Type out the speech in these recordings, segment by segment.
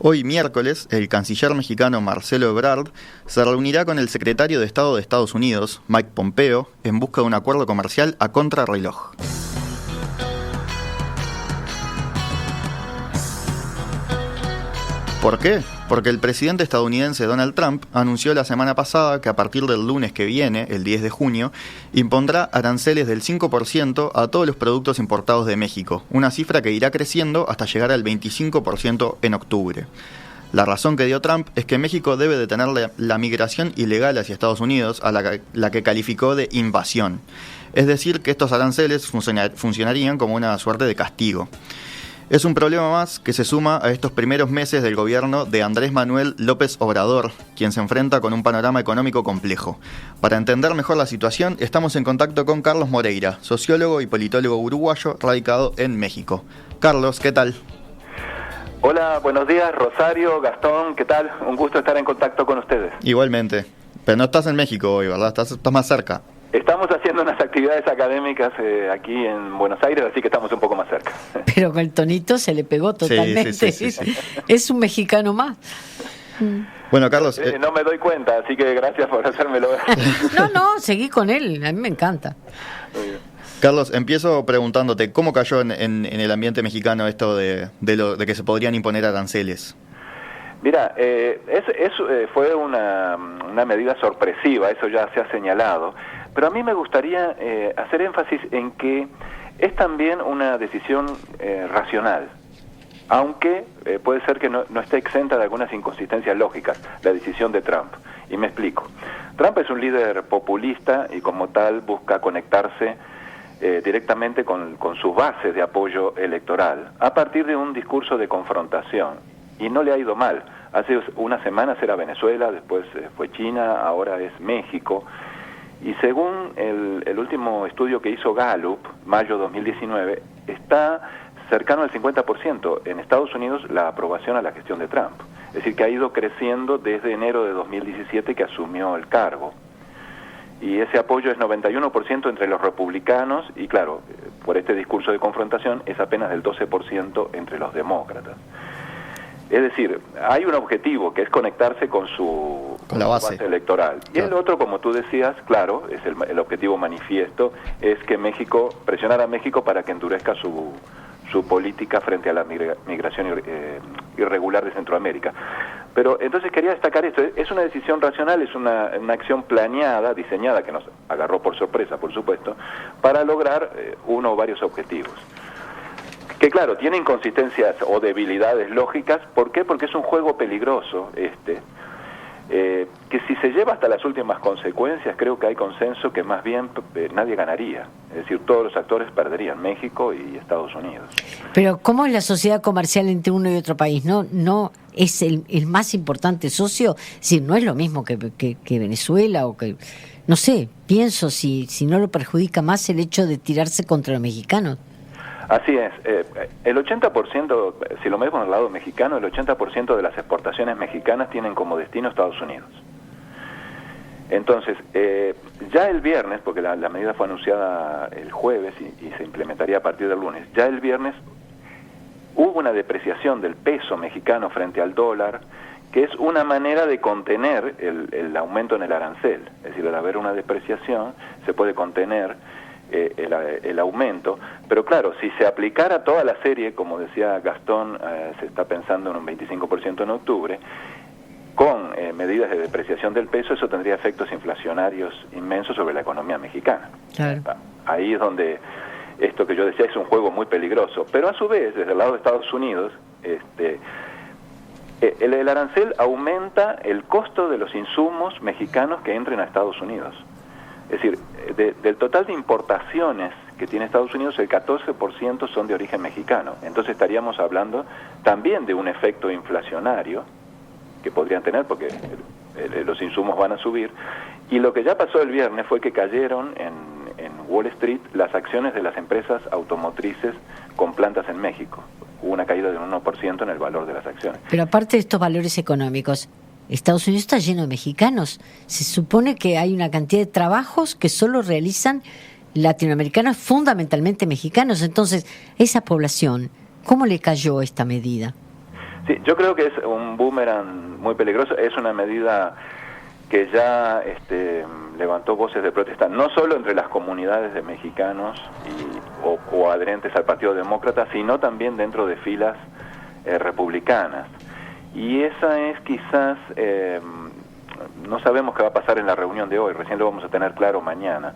Hoy miércoles, el canciller mexicano Marcelo Ebrard se reunirá con el secretario de Estado de Estados Unidos, Mike Pompeo, en busca de un acuerdo comercial a contrarreloj. ¿Por qué? Porque el presidente estadounidense Donald Trump anunció la semana pasada que a partir del lunes que viene, el 10 de junio, impondrá aranceles del 5% a todos los productos importados de México, una cifra que irá creciendo hasta llegar al 25% en octubre. La razón que dio Trump es que México debe detener la migración ilegal hacia Estados Unidos, a la que calificó de invasión. Es decir, que estos aranceles funcionarían como una suerte de castigo. Es un problema más que se suma a estos primeros meses del gobierno de Andrés Manuel López Obrador, quien se enfrenta con un panorama económico complejo. Para entender mejor la situación, estamos en contacto con Carlos Moreira, sociólogo y politólogo uruguayo radicado en México. Carlos, ¿qué tal? Hola, buenos días, Rosario, Gastón, ¿qué tal? Un gusto estar en contacto con ustedes. Igualmente. Pero no estás en México hoy, ¿verdad? Estás más cerca. Estamos haciendo unas actividades académicas aquí en Buenos Aires, así que estamos un poco más cerca. Pero con el tonito se le pegó totalmente. Sí. Es un mexicano más. Bueno, Carlos... No me doy cuenta, así que gracias por hacérmelo ver. No, seguí con él, a mí me encanta. Muy bien. Carlos, empiezo preguntándote, ¿cómo cayó en el ambiente mexicano esto de que se podrían imponer aranceles? Mira, fue una medida sorpresiva, eso ya se ha señalado, pero a mí me gustaría hacer énfasis en que es también una decisión racional, aunque puede ser que no esté exenta de algunas inconsistencias lógicas, la decisión de Trump, y me explico. Trump es un líder populista y como tal busca conectarse directamente con sus bases de apoyo electoral, a partir de un discurso de confrontación, y no le ha ido mal. Hace unas semanas era Venezuela, después fue China, ahora es México. Y según el último estudio que hizo Gallup, mayo 2019, está cercano al 50% en Estados Unidos la aprobación a la gestión de Trump. Es decir, que ha ido creciendo desde enero de 2017 que asumió el cargo. Y ese apoyo es 91% entre los republicanos y, claro, por este discurso de confrontación es apenas del 12% entre los demócratas. Es decir, hay un objetivo que es conectarse con la base electoral. Y el otro, como tú decías, claro, es el objetivo manifiesto, es que presionar a México para que endurezca su política frente a la migración irregular de Centroamérica. Pero entonces quería destacar esto, es una decisión racional, es una acción planeada, diseñada, que nos agarró por sorpresa, por supuesto, para lograr uno o varios objetivos. Que claro, tiene inconsistencias o debilidades lógicas. ¿Por qué? Porque es un juego peligroso que si se lleva hasta las últimas consecuencias, creo que hay consenso que más bien nadie ganaría. Es decir, todos los actores perderían, México y Estados Unidos. Pero ¿cómo es la sociedad comercial entre uno y otro país? ¿No es el más importante socio? Es decir, no es lo mismo que Venezuela o que... No sé, pienso si no lo perjudica más el hecho de tirarse contra los mexicanos. Así es, el 80%, si lo vemos del lado mexicano, el 80% de las exportaciones mexicanas tienen como destino Estados Unidos. Entonces, ya el viernes, porque la medida fue anunciada el jueves y se implementaría a partir del lunes, ya el viernes hubo una depreciación del peso mexicano frente al dólar, que es una manera de contener el aumento en el arancel. Es decir, al haber una depreciación, se puede contener el aumento, pero claro, si se aplicara toda la serie, como decía Gastón, se está pensando en un 25% en octubre, con medidas de depreciación del peso, eso tendría efectos inflacionarios inmensos sobre la economía mexicana. Claro. Ahí es donde esto que yo decía es un juego muy peligroso, pero a su vez, desde el lado de Estados Unidos, el arancel aumenta el costo de los insumos mexicanos que entren a Estados Unidos. Es decir, del total de importaciones que tiene Estados Unidos, el 14% son de origen mexicano. Entonces estaríamos hablando también de un efecto inflacionario que podrían tener porque los insumos van a subir. Y lo que ya pasó el viernes fue que cayeron en Wall Street las acciones de las empresas automotrices con plantas en México. Hubo una caída de un 1% en el valor de las acciones. Pero aparte de estos valores económicos, Estados Unidos está lleno de mexicanos. Se supone que hay una cantidad de trabajos que solo realizan latinoamericanos, fundamentalmente mexicanos. Entonces, esa población, ¿cómo le cayó esta medida? Sí, yo creo que es un boomerang muy peligroso, es una medida que ya levantó voces de protesta, no solo entre las comunidades de mexicanos o adherentes al Partido Demócrata, sino también dentro de filas republicanas. Y esa es quizás, no sabemos qué va a pasar en la reunión de hoy, recién lo vamos a tener claro mañana.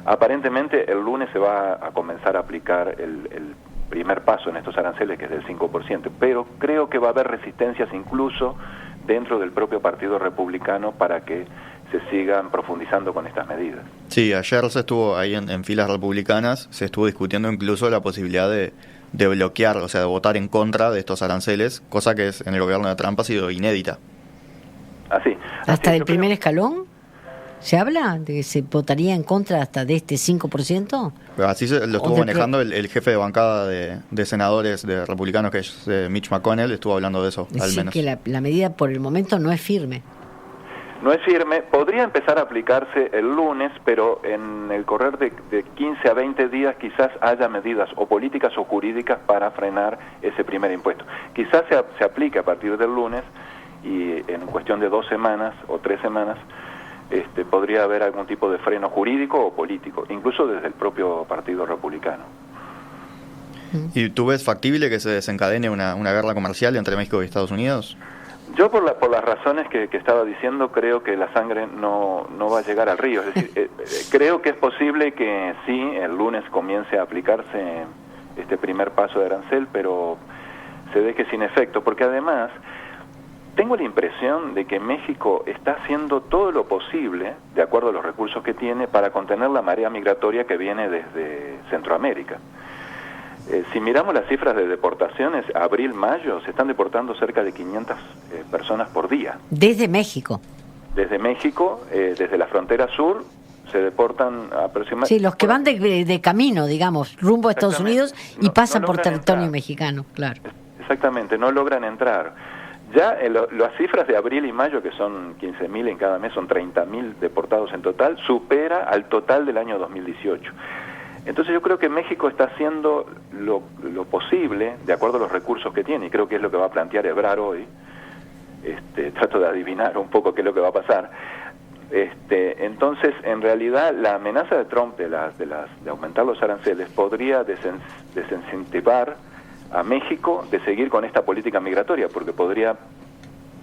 Aparentemente el lunes se va a comenzar a aplicar el primer paso en estos aranceles, que es del 5%, pero creo que va a haber resistencias incluso dentro del propio Partido Republicano para que se sigan profundizando con estas medidas. Sí, ayer se estuvo ahí en filas republicanas, se estuvo discutiendo incluso la posibilidad de bloquear, o sea, de votar en contra de estos aranceles, cosa que en el gobierno de Trump ha sido inédita. Así. ¿Hasta el primer escalón? ¿Se habla de que se votaría en contra hasta de este 5%? Pero así lo estuvo manejando el jefe de bancada de senadores de republicanos, que es Mitch McConnell, estuvo hablando de eso, Es al decir, menos. que la medida por el momento no es firme. No es firme, podría empezar a aplicarse el lunes, pero en el correr de 15 a 20 días quizás haya medidas o políticas o jurídicas para frenar ese primer impuesto. Quizás se aplique a partir del lunes y en cuestión de 2 semanas o 3 semanas podría haber algún tipo de freno jurídico o político, incluso desde el propio Partido Republicano. ¿Y tú ves factible que se desencadene una guerra comercial entre México y Estados Unidos? Yo por las razones que estaba diciendo creo que la sangre no va a llegar al río. Es decir, creo que es posible que sí, el lunes comience a aplicarse este primer paso de arancel, pero se deje sin efecto, porque además tengo la impresión de que México está haciendo todo lo posible, de acuerdo a los recursos que tiene, para contener la marea migratoria que viene desde Centroamérica. Si miramos las cifras de deportaciones, abril-mayo, se están deportando cerca de 500 personas por día. Desde México. Desde México, desde la frontera sur, se deportan aproximadamente... Sí, los que van de camino, digamos, rumbo a Estados Unidos y pasan por territorio mexicano, claro. Exactamente, no logran entrar. Ya las cifras de abril y mayo, que son 15.000 en cada mes, son 30.000 deportados en total, supera al total del año 2018. Entonces yo creo que México está haciendo lo posible, de acuerdo a los recursos que tiene, y creo que es lo que va a plantear Ebrard hoy. Trato de adivinar un poco qué es lo que va a pasar. Entonces, en realidad, la amenaza de Trump de aumentar los aranceles podría desincentivar a México de seguir con esta política migratoria, porque podría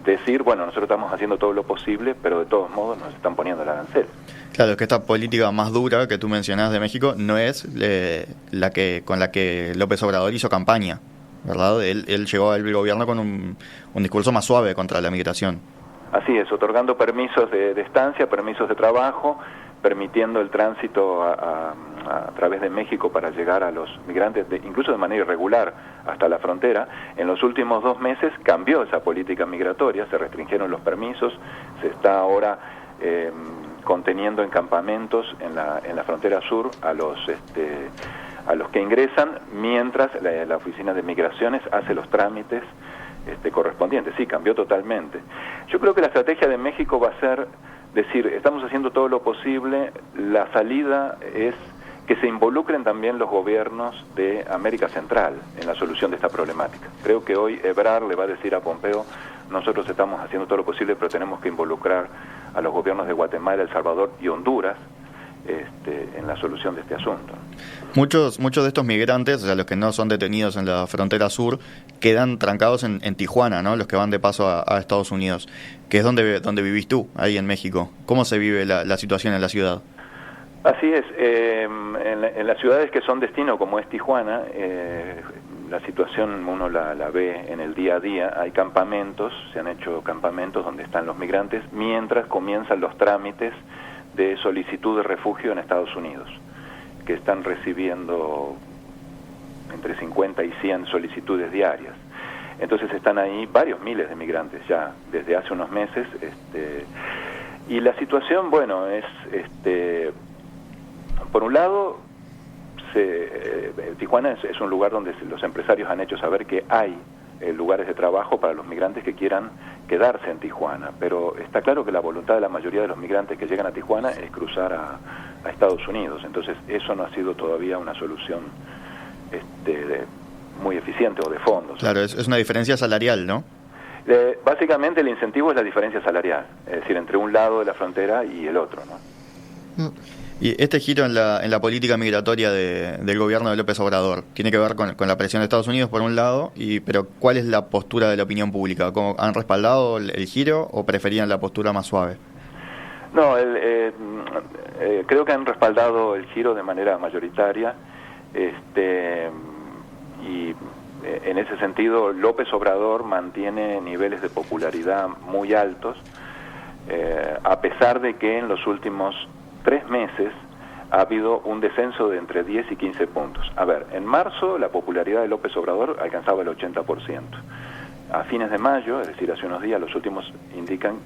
decir, bueno, nosotros estamos haciendo todo lo posible, pero de todos modos nos están poniendo el arancel. Claro, es que esta política más dura que tú mencionás de México no es con la que López Obrador hizo campaña, ¿verdad? Él llegó al gobierno con un discurso más suave contra la migración. Así es, otorgando permisos de estancia, permisos de trabajo, permitiendo el tránsito a través de México para llegar a los migrantes, incluso de manera irregular, hasta la frontera. En los últimos 2 meses cambió esa política migratoria, se restringieron los permisos, se está ahora conteniendo en campamentos en la frontera sur a los que ingresan, mientras la Oficina de Migraciones hace los trámites correspondientes. Sí, cambió totalmente. Yo creo que la estrategia de México va a ser decir, estamos haciendo todo lo posible, la salida es que se involucren también los gobiernos de América Central en la solución de esta problemática. Creo que hoy Ebrard le va a decir a Pompeo, nosotros estamos haciendo todo lo posible, pero tenemos que involucrar a los gobiernos de Guatemala, El Salvador y Honduras en la solución de este asunto. Muchos de estos migrantes, o sea, los que no son detenidos en la frontera sur, quedan trancados en Tijuana, ¿no? Los que van de paso a Estados Unidos, que es donde vivís tú, ahí en México. ¿Cómo se vive la situación en la ciudad? Así es, en las ciudades que son destino, como es Tijuana, la situación uno la ve en el día a día. Hay campamentos, se han hecho campamentos donde están los migrantes, mientras comienzan los trámites de solicitud de refugio en Estados Unidos, que están recibiendo entre 50 y 100 solicitudes diarias. Entonces están ahí varios miles de migrantes ya desde hace unos meses, y la situación, bueno, es por un lado, Tijuana es un lugar donde los empresarios han hecho saber que hay lugares de trabajo para los migrantes que quieran quedarse en Tijuana, pero está claro que la voluntad de la mayoría de los migrantes que llegan a Tijuana es cruzar a Estados Unidos. Entonces eso no ha sido todavía una solución muy eficiente. suficiente o de fondos. Claro, es una diferencia salarial, ¿no? Básicamente el incentivo es la diferencia salarial, es decir, entre un lado de la frontera y el otro, ¿no? Y este giro en la política migratoria del gobierno de López Obrador tiene que ver con la presión de Estados Unidos por un lado, pero ¿cuál es la postura de la opinión pública? ¿Cómo han respaldado el giro o preferían la postura más suave? No, creo que han respaldado el giro de manera mayoritaria, y en ese sentido López Obrador mantiene niveles de popularidad muy altos, a pesar de que en los últimos 3 meses ha habido un descenso de entre 10 y 15 puntos. A ver, en marzo la popularidad de López Obrador alcanzaba el 80%. A fines de mayo, es decir, hace unos días, los últimos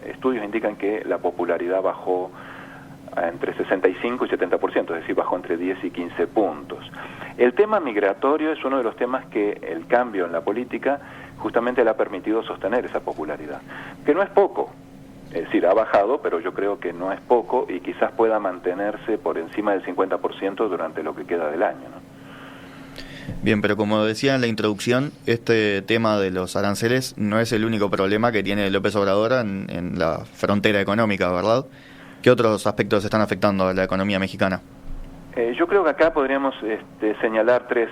estudios indican que la popularidad bajó entre 65 y 70%, es decir, bajó entre 10 y 15 puntos. El tema migratorio es uno de los temas que el cambio en la política justamente le ha permitido sostener esa popularidad, que no es poco. Es decir, ha bajado, pero yo creo que no es poco y quizás pueda mantenerse por encima del 50% durante lo que queda del año, ¿no? Bien, pero como decía en la introducción, este tema de los aranceles no es el único problema que tiene López Obrador en la frontera económica, ¿verdad? ¿Qué otros aspectos están afectando a la economía mexicana? Yo creo que acá podríamos señalar tres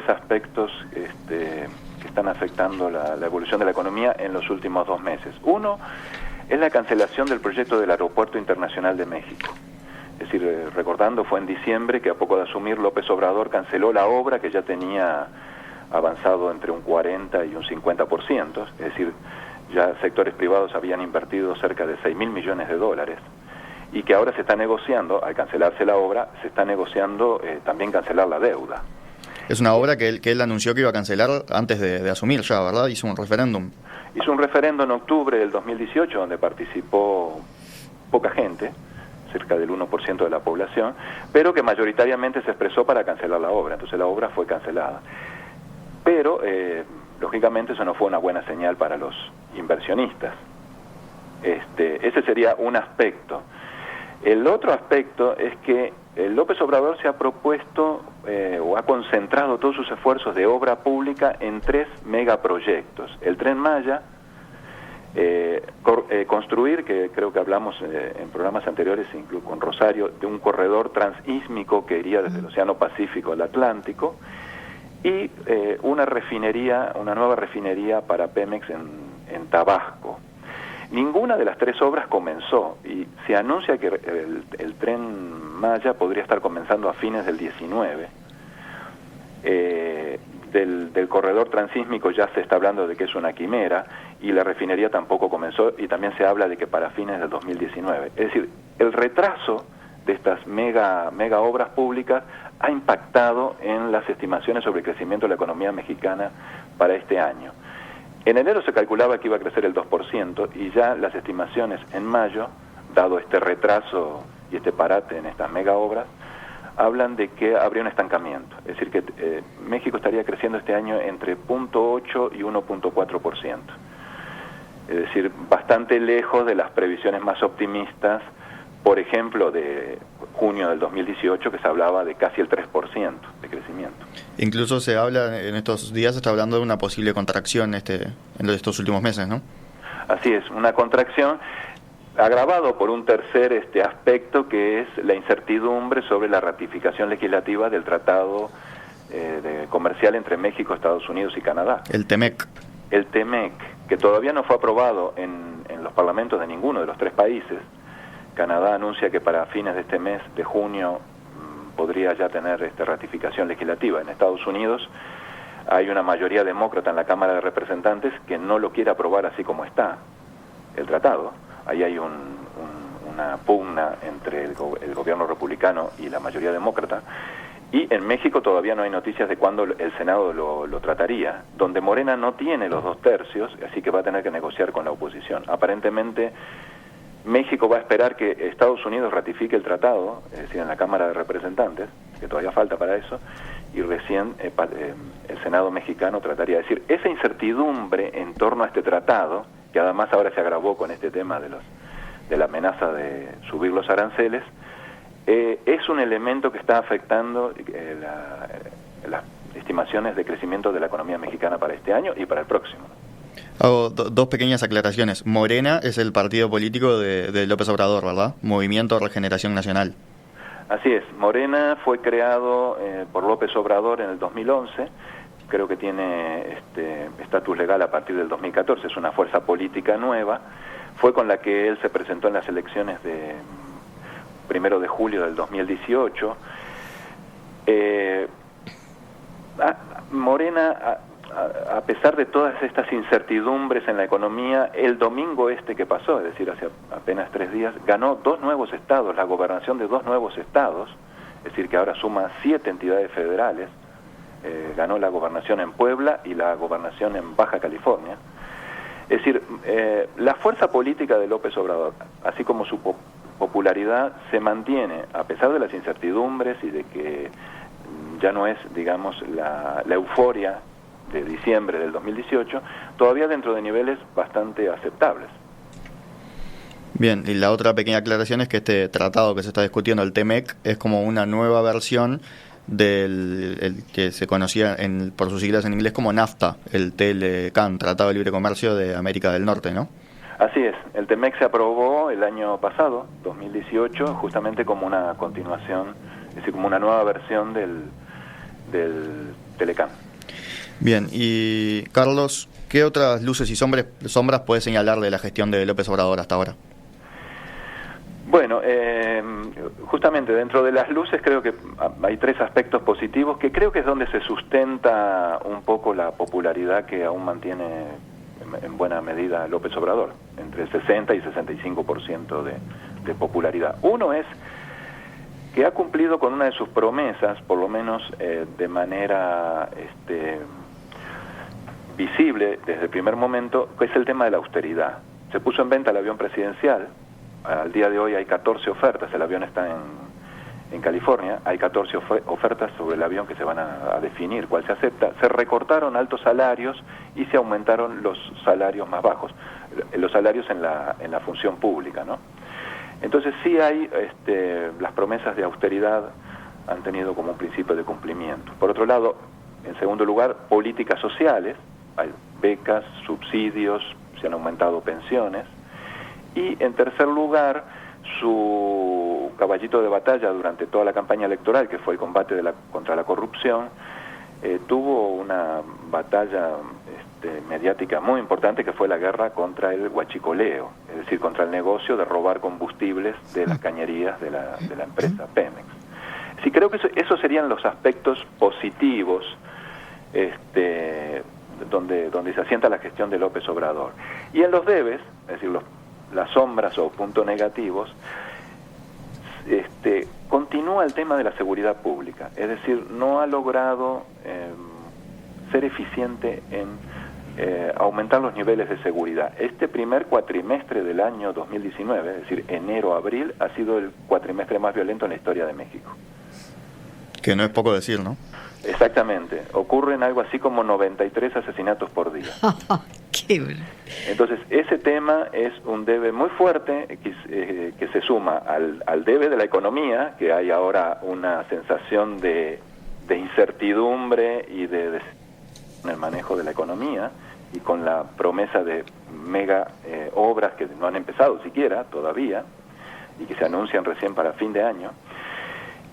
aspectos que están afectando la evolución de la economía en los últimos 2 meses. Uno es la cancelación del proyecto del Aeropuerto Internacional de México. Es decir, recordando, fue en diciembre que a poco de asumir López Obrador canceló la obra que ya tenía avanzado entre un 40 y un 50%, es decir, ya sectores privados habían invertido cerca de 6.000 millones de dólares, y que ahora se está negociando, al cancelarse la obra, se está negociando también cancelar la deuda. Es una obra que él anunció que iba a cancelar antes de asumir ya, ¿verdad? Hizo un referéndum. Hizo un referéndum en octubre del 2018 donde participó poca gente, cerca del 1% de la población, pero que mayoritariamente se expresó para cancelar la obra. Entonces la obra fue cancelada. Pero, lógicamente, eso no fue una buena señal para los inversionistas. Ese sería un aspecto. El otro aspecto es que López Obrador se ha propuesto o ha concentrado todos sus esfuerzos de obra pública en 3 megaproyectos. El Tren Maya, construir, que creo que hablamos en programas anteriores, incluso con Rosario, de un corredor transísmico que iría desde el Océano Pacífico al Atlántico, y una nueva refinería para Pemex en Tabasco. Ninguna de las 3 obras comenzó y se anuncia que el Tren Maya podría estar comenzando a fines del 19. Del corredor transísmico ya se está hablando de que es una quimera y la refinería tampoco comenzó y también se habla de que para fines del 2019. Es decir, el retraso de estas mega obras públicas ha impactado en las estimaciones sobre el crecimiento de la economía mexicana para este año. En enero se calculaba que iba a crecer el 2% y ya las estimaciones en mayo, dado este retraso y este parate en estas mega obras, hablan de que habría un estancamiento. Es decir, que México estaría creciendo este año entre 0.8 y 1.4%. Es decir, bastante lejos de las previsiones más optimistas, por ejemplo, de junio del 2018, que se hablaba de casi el 3% de crecimiento. Incluso se habla, en estos días se está hablando de una posible contracción en estos últimos meses, ¿no? Así es, una contracción agravado por un tercer aspecto, que es la incertidumbre sobre la ratificación legislativa del tratado comercial entre México, Estados Unidos y Canadá. El TEMEC. El TEMEC, que todavía no fue aprobado en los parlamentos de ninguno de los 3 países. Canadá anuncia que para fines de este mes de junio podría ya tener ratificación legislativa. En Estados Unidos hay una mayoría demócrata en la Cámara de Representantes que no lo quiere aprobar así como está el tratado. Ahí hay una pugna entre el gobierno republicano y la mayoría demócrata. Y en México todavía no hay noticias de cuándo el Senado lo trataría, donde Morena no tiene los 2/3, así que va a tener que negociar con la oposición. Aparentemente México va a esperar que Estados Unidos ratifique el tratado, es decir, en la Cámara de Representantes, que todavía falta para eso, y recién el Senado mexicano trataría. Es decir, esa incertidumbre en torno a este tratado, que además ahora se agravó con este tema de la amenaza de subir los aranceles, es un elemento que está afectando las estimaciones de crecimiento de la economía mexicana para este año y para el próximo. Hago dos pequeñas aclaraciones. Morena es el partido político de López Obrador, ¿verdad? Movimiento Regeneración Nacional. Así es, Morena fue creado por López Obrador en el 2011, creo que tiene estatus legal a partir del 2014, es una fuerza política nueva, fue con la que él se presentó en las elecciones de 1 de julio del 2018. Morena, a pesar de todas estas incertidumbres en la economía, el domingo que pasó, es decir, hace apenas 3 días, ganó 2 nuevos estados, la gobernación de 2 nuevos estados, es decir, que ahora suma 7 entidades federales, ganó la gobernación en Puebla y la gobernación en Baja California. Es decir, la fuerza política de López Obrador, así como su popularidad, se mantiene, a pesar de las incertidumbres y de que ya no es, digamos, la euforia de diciembre del 2018, todavía dentro de niveles bastante aceptables. Bien, y la otra pequeña aclaración es que este tratado que se está discutiendo, el TEMEC, es como una nueva versión del que se conocía por sus siglas en inglés como NAFTA, el TLCAN, Tratado de Libre Comercio de América del Norte, ¿no? Así es, el TEMEC se aprobó el año pasado, 2018, justamente como una continuación, es decir, como una nueva versión del TLCAN. Bien, y Carlos, ¿qué otras luces y sombras puedes señalar de la gestión de López Obrador hasta ahora? Bueno, justamente dentro de las luces creo que hay 3 aspectos positivos que creo que es donde se sustenta un poco la popularidad que aún mantiene en buena medida López Obrador, entre el 60 y 65% de popularidad. Uno es que ha cumplido con una de sus promesas, por lo menos de manera visible desde el primer momento, que es el tema de la austeridad. Se puso en venta el avión presidencial. Al día de hoy hay 14 ofertas, el avión está en California, hay 14 ofertas sobre el avión que se van a definir cuál se acepta. Se recortaron altos salarios y se aumentaron los salarios más bajos, los salarios en la función pública, ¿no? Entonces sí hay, las promesas de austeridad han tenido como un principio de cumplimiento. Por otro lado, en segundo lugar, políticas sociales, hay becas, subsidios, se han aumentado pensiones. Y en tercer lugar, su caballito de batalla durante toda la campaña electoral, que fue el combate contra la corrupción, tuvo una batalla mediática muy importante, que fue la guerra contra el huachicoleo, es decir, contra el negocio de robar combustibles de las cañerías de la empresa Pemex. Sí, creo que esos serían los aspectos positivos donde se asienta la gestión de López Obrador. Y en los debes, es decir, las sombras o puntos negativos, continúa el tema de la seguridad pública, es decir, no ha logrado ser eficiente en aumentar los niveles de seguridad. Este primer cuatrimestre del año 2019, es decir, enero-abril, ha sido el cuatrimestre más violento en la historia de México. Que no es poco decir, ¿no? Exactamente, ocurren algo así como 93 asesinatos por día. Entonces, ese tema es un debe muy fuerte que se suma al debe de la economía, que hay ahora una sensación de incertidumbre y en el manejo de la economía, y con la promesa de mega obras que no han empezado siquiera todavía y que se anuncian recién para fin de año.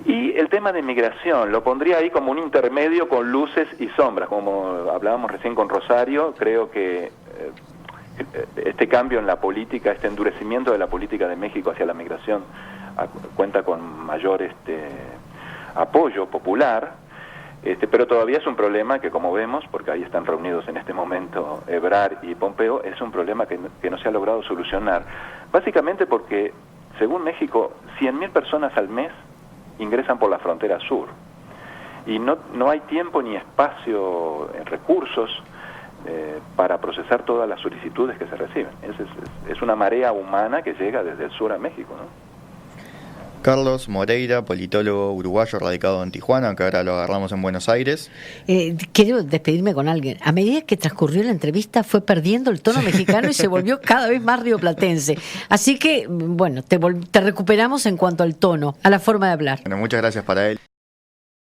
Y el tema de migración, lo pondría ahí como un intermedio con luces y sombras. Como hablábamos recién con Rosario, creo que este cambio en la política, este endurecimiento de la política de México hacia la migración cuenta con mayor apoyo popular, pero todavía es un problema que, como vemos, porque ahí están reunidos en este momento Ebrard y Pompeo, es un problema que no se ha logrado solucionar. Básicamente porque, según México, 100.000 personas al mes ingresan por la frontera sur y no hay tiempo ni espacio en recursos para procesar todas las solicitudes que se reciben. Es una marea humana que llega desde el sur a México, ¿no? Carlos Moreira, politólogo uruguayo radicado en Tijuana, que ahora lo agarramos en Buenos Aires. Quiero despedirme con alguien. A medida que transcurrió la entrevista fue perdiendo el tono mexicano y se volvió cada vez más rioplatense. Así que, bueno, te recuperamos en cuanto al tono, a la forma de hablar. Bueno, muchas gracias para él.